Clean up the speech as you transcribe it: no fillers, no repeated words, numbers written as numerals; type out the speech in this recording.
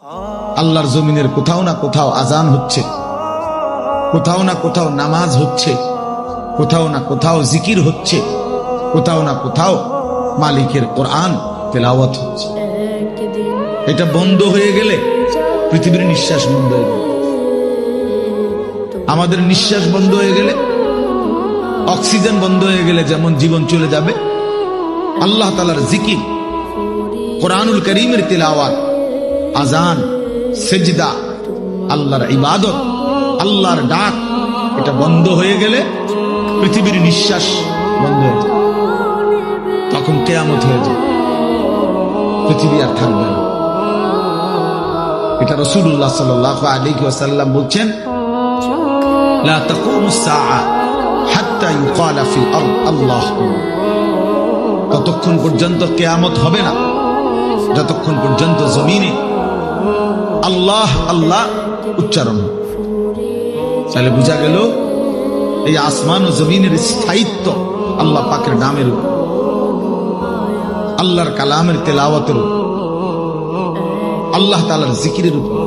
আল্লাহর জমিনের কোথাও না কোথাও আজান হচ্ছে, কোথাও না কোথাও নামাজ হচ্ছে, কোথাও না কোথাও জিকির হচ্ছে, কোথাও না কোথাও মালিকের কোরআন তেলাওয়াত হচ্ছে। এটা বন্ধ হয়ে গেলে পৃথিবীর নিঃশ্বাস বন্ধ হয়ে গেল। আমাদের নিঃশ্বাস বন্ধ হয়ে গেলে, অক্সিজেন বন্ধ হয়ে গেলে যেমন জীবন চলে যাবে, আল্লাহ তাআলার জিকির, কোরআনুল কারীমের তিলাওয়াত, আজান, সেজদা, আল্লাহর ইবাদত, আল্লাহর ডাক, এটা বন্ধ হয়ে গেলে পৃথিবীর নিঃশ্বাস বন্ধ হয়ে যায়। তখন কিয়ামত হয়ে যায়, পৃথিবী আর থাকবে না। এটা রাসূলুল্লাহ সাল্লাল্লাহু আলাইহি ওয়াসাল্লাম বলছেন, লা তাকুমুস সাআ হাত্তা ইউকালা ফিল আরদ আল্লাহ। ততক্ষণ পর্যন্ত কিয়ামত হবে না যতক্ষণ পর্যন্ত জমিনে আল্লাহ আল্লাহ উচ্চারণ। তাহলে বোঝা গেল এই আসমান ও জমিনের স্থায়িত্ব আল্লাহ পাকের নামের উপর, আল্লাহর কালামের তেলাওয়াতের উপর, আল্লাহ তাআলার জিকিরের উপর।